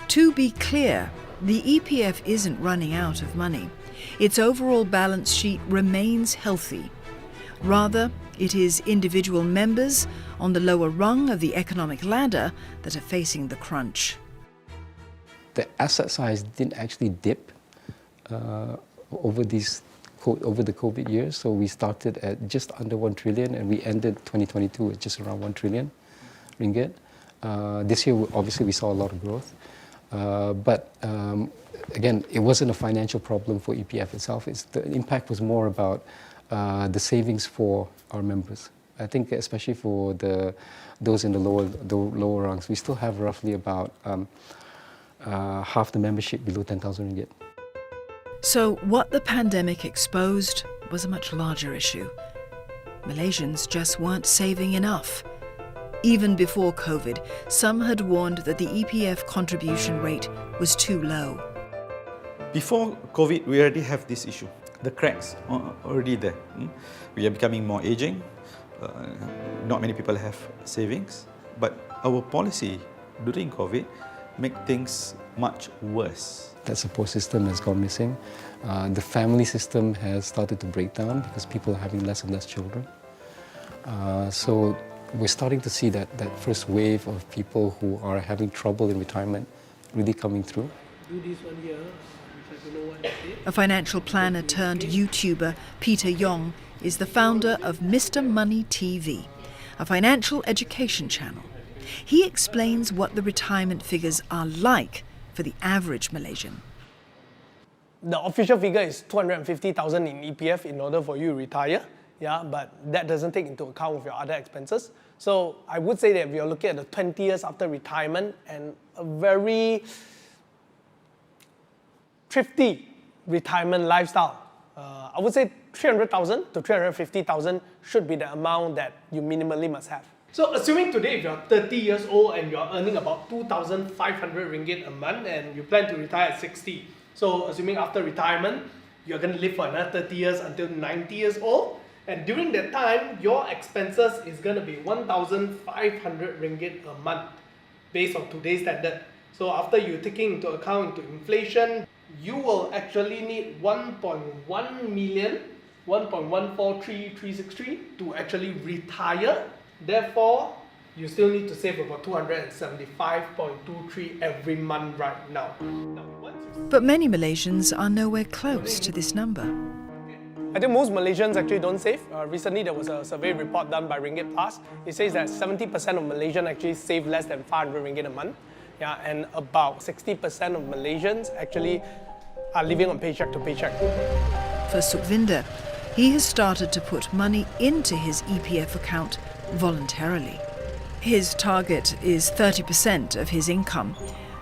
To be clear, the EPF isn't running out of money. Its overall balance sheet remains healthy. Rather, it is individual members on the lower rung of the economic ladder that are facing the crunch. The asset size didn't actually dip over the COVID years. So we started at just under 1 trillion and we ended 2022 at just around 1 trillion ringgit. This year, obviously, we saw a lot of growth. But again, it wasn't a financial problem for EPF itself. The impact was more about the savings for our members. I think especially for those in the lower rungs, we still have roughly about half the membership below 10,000 ringgit. So what the pandemic exposed was a much larger issue. Malaysians just weren't saving enough. Even before COVID, some had warned that the EPF contribution rate was too low. Before COVID, we already have this issue. The cracks are already there. We are becoming more aging. Not many people have savings. But our policy during COVID make things much worse. That support system has gone missing. The family system has started to break down because people are having less and less children. So we're starting to see that first wave of people who are having trouble in retirement really coming through. A financial planner turned YouTuber, Peter Yong, is the founder of Mr. Money TV, a financial education channel. He explains what the retirement figures are like for the average Malaysian. The official figure is 250,000 in EPF in order for you to retire. Yeah, but that doesn't take into account of your other expenses. So I would say that we are looking at the 20 years after retirement and a very thrifty retirement lifestyle. I would say 300,000 to 350,000 should be the amount that you minimally must have. So assuming today if you're 30 years old and you're earning about 2,500 ringgit a month and you plan to retire at 60. So assuming after retirement, you're going to live for another 30 years until 90 years old. And during that time, your expenses is going to be 1,500 ringgit a month based on today's standard. So after you taking into account into inflation, you will actually need 1.1 million, 1.143363 to actually retire. Therefore, you still need to save about 275.23 every month right now. But many Malaysians are nowhere close to this number. I think most Malaysians actually don't save. Recently, there was a survey report done by Ringgit Plus. It says that 70% of Malaysians actually save less than 500 ringgit a month. Yeah, and about 60% of Malaysians actually are living on paycheck to paycheck. For Sukhvinder, he has started to put money into his EPF account voluntarily. His target is 30% of his income,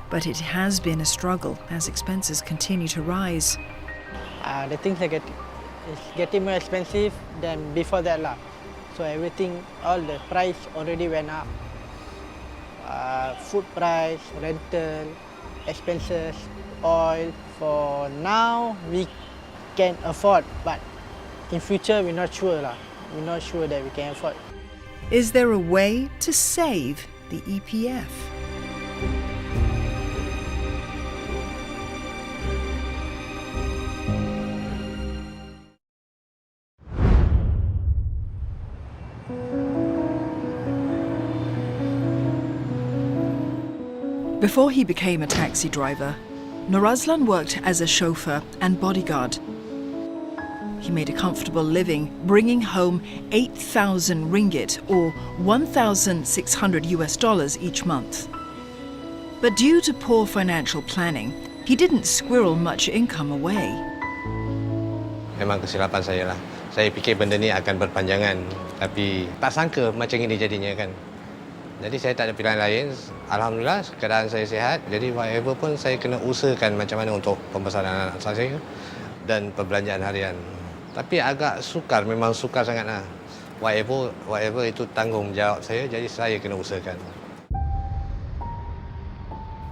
but it has been a struggle as expenses continue to rise. The things are getting more expensive than before that lah. So everything, all the price already went up. Food price, rental, expenses, oil. For now, we can afford, but in future we're not sure lah. We're not sure that we can afford. Is there a way to save the EPF? Before he became a taxi driver, Norazlan worked as a chauffeur and bodyguard. He made a comfortable living, bringing home 8,000 ringgit or $1,600 each month. But due to poor financial planning, he didn't squirrel much income away. Memang kesilapan saya lah. Saya fikir benda ni akan berpanjangan, tapi tak sangka macam ini jadinya kan. Jadi saya tak ada pilihan lain. Alhamdulillah keadaan saya sihat. Jadi whatever pun saya kena usahakan macam mana untuk pembesaran anak saya dan perbelanjaan harian. Tapi agak sukar, memang sukar sangatlah. Whatever itu tanggungjawab saya, jadi saya kena usahakan.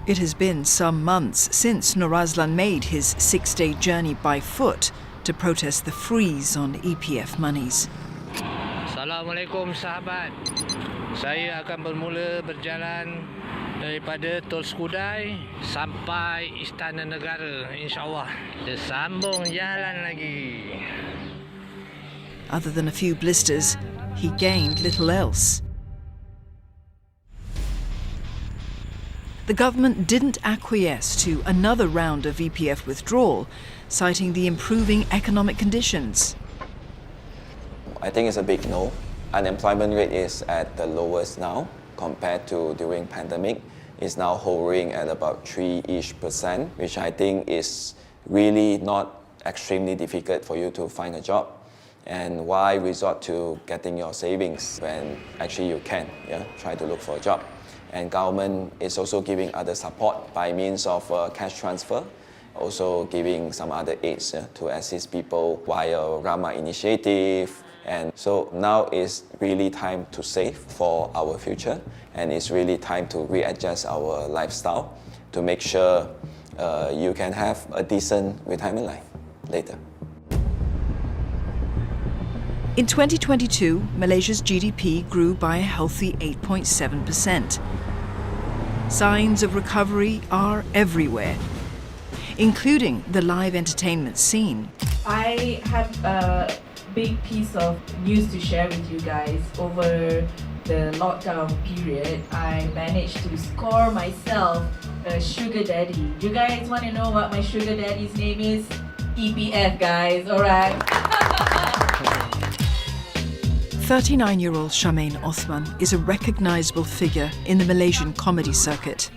It has been some months since Norazlan made his 6-day journey by foot to protest the freeze on EPF monies. Assalamualaikum sahabat. Saya akan bermula berjalan Daripada Tol Skudai sampai Istana Negara, insyaAllah. Dia sambung jalan lagi. Other than a few blisters, he gained little else. The government didn't acquiesce to another round of EPF withdrawal, citing the improving economic conditions. I think it's a big no. Unemployment rate is at the lowest now compared to during pandemic. It's now hovering at about 3-ish%, which I think is really not extremely difficult for you to find a job. And why resort to getting your savings when actually you can, try to look for a job. And government is also giving other support by means of cash transfer, also giving some other aids to assist people via Rama initiative. And so now is really time to save for our future, and it's really time to readjust our lifestyle to make sure you can have a decent retirement life later. In 2022, Malaysia's GDP grew by a healthy 8.7%. Signs of recovery are everywhere, including the live entertainment scene. I have a big piece of news to share with you guys. Over the lockdown period, I managed to score myself a sugar daddy. You guys want to know what my sugar daddy's name is? EPF, guys, alright? 39-year-old Charmaine Othman is a recognizable figure in the Malaysian comedy circuit.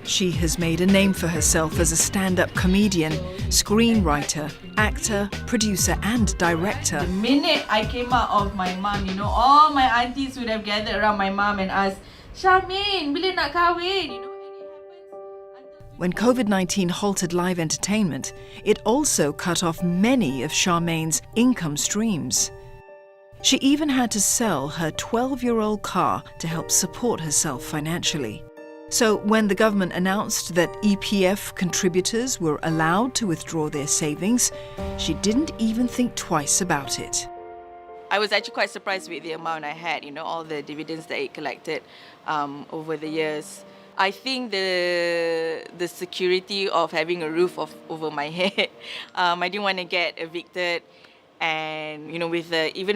She has made a name for herself as a stand-up comedian, screenwriter, actor, producer and director. The minute I came out of my mum, all my aunties would have gathered around my mum and asked, Charmaine, bila nak kahwin? When COVID-19 halted live entertainment, it also cut off many of Charmaine's income streams. She even had to sell her 12-year-old car to help support herself financially. So when the government announced that EPF contributors were allowed to withdraw their savings, she didn't even think twice about it. I was actually quite surprised with the amount I had, all the dividends that it collected over the years. I think the security of having a roof over my head, I didn't want to get evicted, and even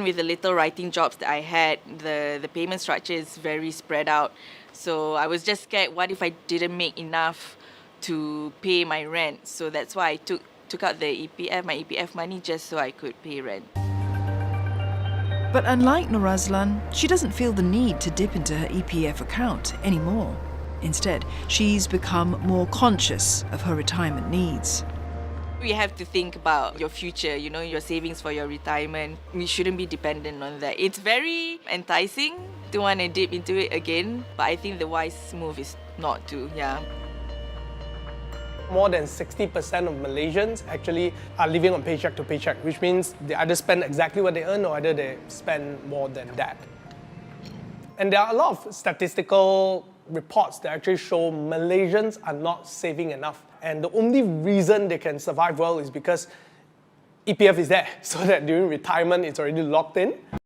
with the little writing jobs that I had, the payment structure is very spread out. So I was just scared, what if I didn't make enough to pay my rent? So that's why I took out my EPF money just so I could pay rent. But unlike Norazlan, she doesn't feel the need to dip into her EPF account anymore. Instead, she's become more conscious of her retirement needs. You have to think about your future, your savings for your retirement. You shouldn't be dependent on that. It's very enticing to want to dip into it again, but I think the wise move is not to, More than 60% of Malaysians actually are living on paycheck to paycheck, which means they either spend exactly what they earn or either they spend more than that. And there are a lot of statistical reports that actually show Malaysians are not saving enough. And the only reason they can survive well is because EPF is there, so that during retirement it's already locked in.